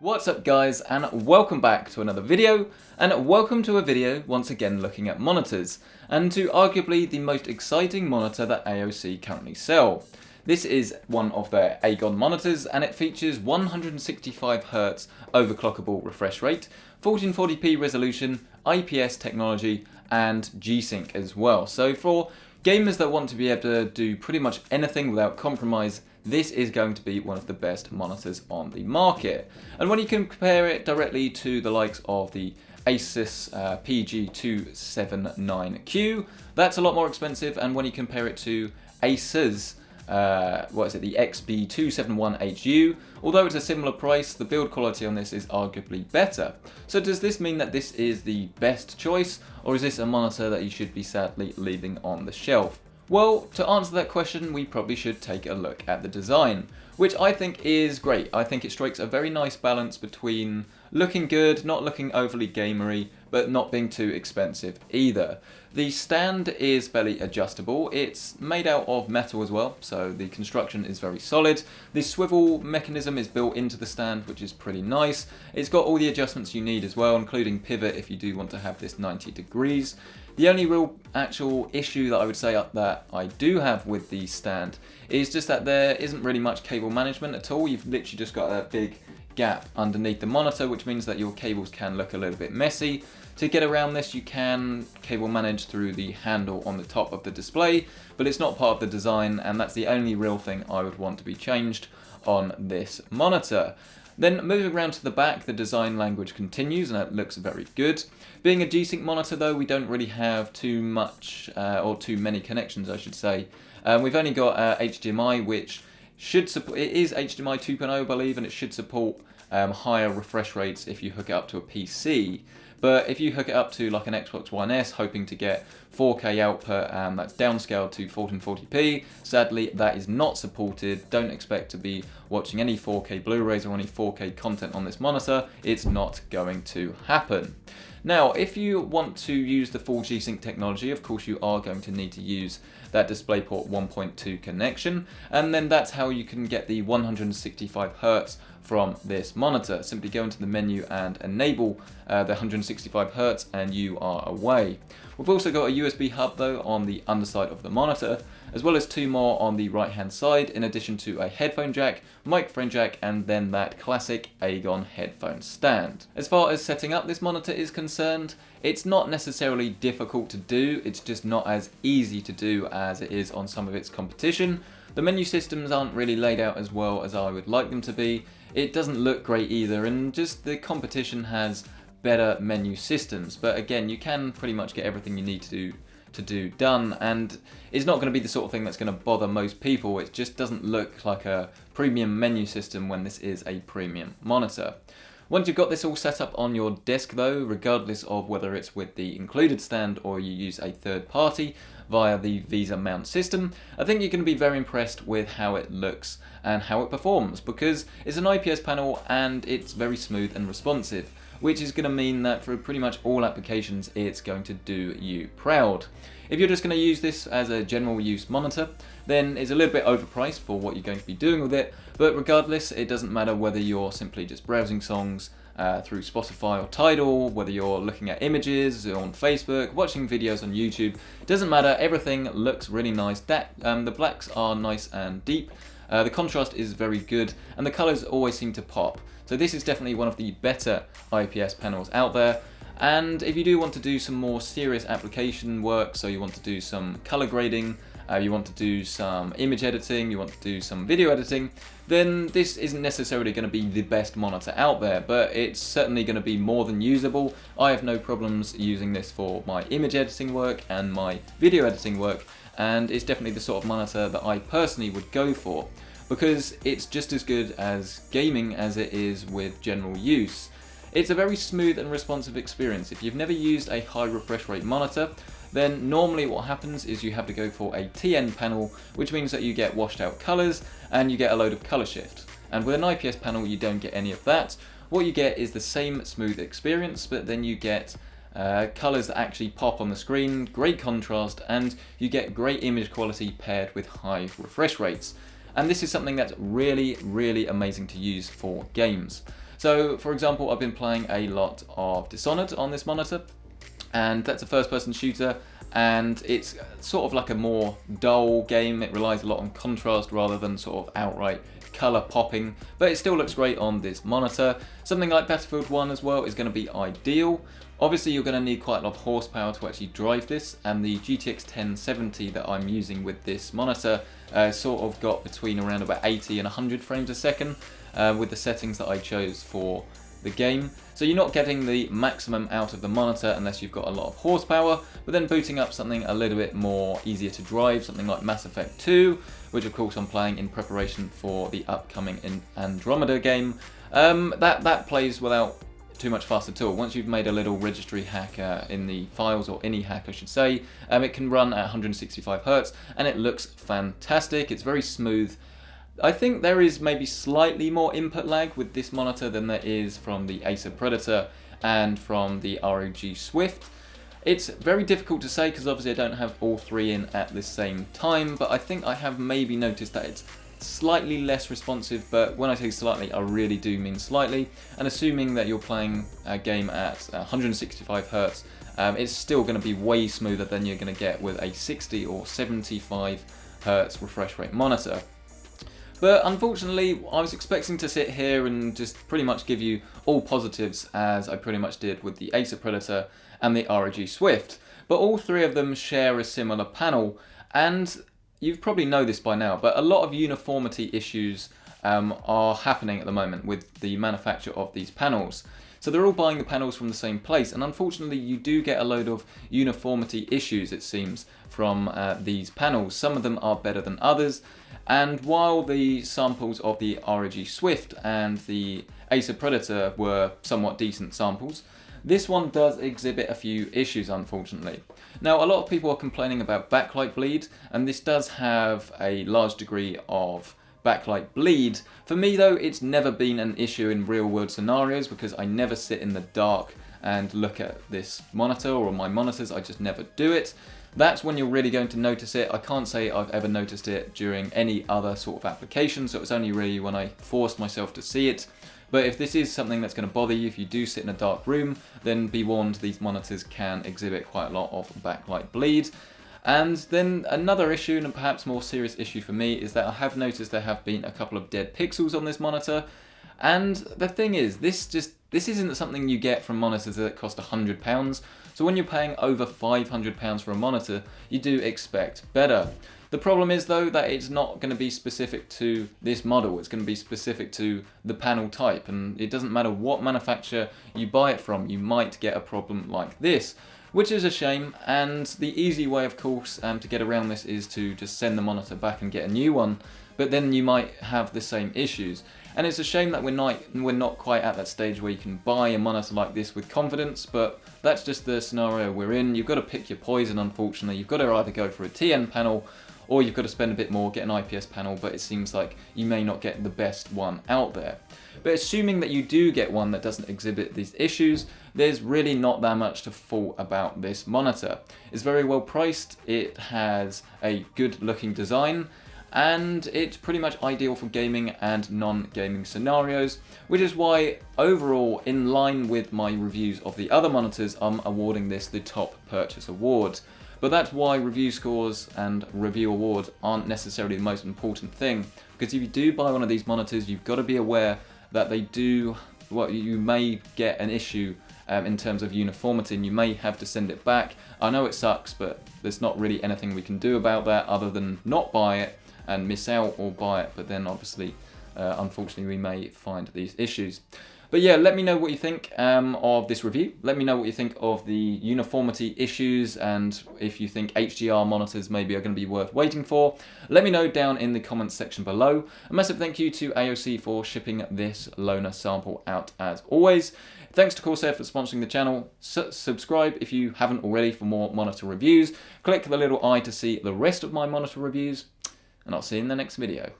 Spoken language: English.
What's up guys, and welcome back to another video, and welcome to a video once again looking at monitors, and to arguably the most exciting monitor that AOC currently sell. This is one of their AGON monitors, and it features 165Hz overclockable refresh rate, 1440p resolution, IPS technology, and G-Sync as well. So for gamers that want to be able to do pretty much anything without compromise, this is going to be one of the best monitors on the market. And when you compare it directly to the likes of the Asus PG271Q, that's a lot more expensive. And when you compare it to Asus, the XB271HU, although it's a similar price, the build quality on this is arguably better. So does this mean that this is the best choice, or is this a monitor that you should be sadly leaving on the shelf? Well, to answer that question, we probably should take a look at the design, which I think is great. I think it strikes a very nice balance between looking good, not looking overly gamery, but not being too expensive either. The stand is fairly adjustable. It's made out of metal as well, so the construction is very solid. The swivel mechanism is built into the stand, which is pretty nice. It's got all the adjustments you need as well, including pivot if you do want to have this 90 degrees. The only real actual issue that I would say that I do have with the stand is just that there isn't really much cable management at all. You've literally just got a big gap underneath the monitor, which means that your cables can look a little bit messy. To get around this, you can cable manage through the handle on the top of the display, but it's not part of the design, and that's the only real thing I would want to be changed on this monitor. Then moving around to the back, the design language continues and it looks very good. Being a G-Sync monitor though, we don't really have too much, or too many connections I should say. We've only got HDMI, which should support, it is HDMI 2.0 I believe, and it should support higher refresh rates if you hook it up to a PC. But if you hook it up to like an Xbox One S, hoping to get 4K output, that's downscaled to 1440p, sadly that is not supported. Don't expect to be watching any 4K Blu-rays or any 4K content on this monitor. It's not going to happen. Now, if you want to use the full G-Sync technology, of course you are going to need to use that DisplayPort 1.2 connection, and then that's how you can get the 165Hz from this monitor. Simply go into the menu and enable the 165Hz and you are away. We've also got a USB hub though on the underside of the monitor, as well as two more on the right hand side, in addition to a headphone jack, microphone jack, and then that classic AGON headphone stand. As far as setting up this monitor is concerned, it's not necessarily difficult to do, it's just not as easy to do as it is on some of its competition. The menu systems aren't really laid out as well as I would like them to be. It doesn't look great either, and just the competition has better menu systems. But again, you can pretty much get everything you need to do done, and it's not going to be the sort of thing that's going to bother most people. It just doesn't look like a premium menu system when this is a premium monitor. Once you've got this all set up on your desk though, regardless of whether it's with the included stand or you use a third party via the Visa mount system, I think you're going to be very impressed with how it looks and how it performs, because it's an IPS panel and it's very smooth and responsive, which is going to mean that for pretty much all applications it's going to do you proud. If you're just going to use this as a general use monitor, then it's a little bit overpriced for what you're going to be doing with it, but regardless, it doesn't matter whether you're simply just browsing songs through Spotify or Tidal, whether you're looking at images on Facebook, watching videos on YouTube, it doesn't matter, everything looks really nice. The blacks are nice and deep, the contrast is very good, and the colours always seem to pop. So this is definitely one of the better IPS panels out there. And if you do want to do some more serious application work, so you want to do some color grading, you want to do some image editing, you want to do some video editing, then this isn't necessarily going to be the best monitor out there, but it's certainly going to be more than usable. I have no problems using this for my image editing work and my video editing work, and it's definitely the sort of monitor that I personally would go for, because it's just as good as gaming as it is with general use. It's a very smooth and responsive experience. If you've never used a high refresh rate monitor, then normally what happens is you have to go for a TN panel, which means that you get washed out colors and you get a load of color shift. And with an IPS panel you don't get any of that. What you get is the same smooth experience, but then you get colors that actually pop on the screen, great contrast, and you get great image quality paired with high refresh rates. And this is something that's really, really amazing to use for games. So for example, I've been playing a lot of Dishonored on this monitor, and that's a first-person shooter, and it's sort of like a more dull game. It relies a lot on contrast rather than sort of outright colour popping, but it still looks great on this monitor. Something like Battlefield 1 as well is going to be ideal. Obviously you're going to need quite a lot of horsepower to actually drive this, and the GTX 1070 that I'm using with this monitor sort of got between around about 80 and 100 frames a second with the settings that I chose for the game. So you're not getting the maximum out of the monitor unless you've got a lot of horsepower, but then booting up something a little bit more easier to drive, something like Mass Effect 2, which of course I'm playing in preparation for the upcoming Andromeda game, that plays without too much fuss at all. Once you've made a little registry hack in the files, or any hack I should say, it can run at 165 Hz and it looks fantastic. It's very smooth. I think there is maybe slightly more input lag with this monitor than there is from the Acer Predator and from the ROG Swift. It's very difficult to say because obviously I don't have all three in at the same time, but I think I have maybe noticed that it's slightly less responsive, but when I say slightly, I really do mean slightly. And assuming that you're playing a game at 165 Hz, it's still going to be way smoother than you're going to get with a 60 or 75 Hz refresh rate monitor. But unfortunately, I was expecting to sit here and just pretty much give you all positives, as I pretty much did with the Acer Predator and the ROG Swift. But all three of them share a similar panel, and you probably know this by now, but a lot of uniformity issues are happening at the moment with the manufacture of these panels. So they're all buying the panels from the same place, and unfortunately you do get a load of uniformity issues, it seems, from these panels. Some of them are better than others, and while the samples of the ROG Swift and the Acer Predator were somewhat decent samples, this one does exhibit a few issues, unfortunately. Now, a lot of people are complaining about backlight bleed, and this does have a large degree of backlight bleed. For me though, it's never been an issue in real world scenarios because I never sit in the dark and look at this monitor or my monitors. I just never do it. That's when you're really going to notice it. I can't say I've ever noticed it during any other sort of application, so it's only really when I forced myself to see it. But if this is something that's going to bother you, if you do sit in a dark room, then be warned, these monitors can exhibit quite a lot of backlight bleed. And then another issue, and perhaps more serious issue for me, is that I have noticed there have been a couple of dead pixels on this monitor. And the thing is, this isn't something you get from monitors that cost £100. So when you're paying over £500 for a monitor, you do expect better. The problem is though that it's not going to be specific to this model, it's going to be specific to the panel type, and it doesn't matter what manufacturer you buy it from, you might get a problem like this, which is a shame. And the easy way of course to get around this is to just send the monitor back and get a new one, but then you might have the same issues. And it's a shame that we're not quite at that stage where you can buy a monitor like this with confidence, but that's just the scenario we're in. You've got to pick your poison, unfortunately. You've got to either go for a TN panel, or you've got to spend a bit more, get an IPS panel, but it seems like you may not get the best one out there. But assuming that you do get one that doesn't exhibit these issues, there's really not that much to fault about this monitor. It's very well priced, it has a good looking design, and it's pretty much ideal for gaming and non-gaming scenarios, which is why overall, in line with my reviews of the other monitors, I'm awarding this the top purchase award. But that's why review scores and review awards aren't necessarily the most important thing, because if you do buy one of these monitors, you've got to be aware that you may get an issue in terms of uniformity, and you may have to send it back. I know it sucks, but there's not really anything we can do about that other than not buy it and miss out, or buy it, but then obviously unfortunately we may find these issues. But yeah, let me know what you think of this review. Let me know what you think of the uniformity issues, and if you think HDR monitors maybe are going to be worth waiting for. Let me know down in the comments section below. A massive thank you to AOC for shipping this loaner sample out as always. Thanks to Corsair for sponsoring the channel. Subscribe if you haven't already for more monitor reviews. Click the little eye to see the rest of my monitor reviews, and I'll see you in the next video.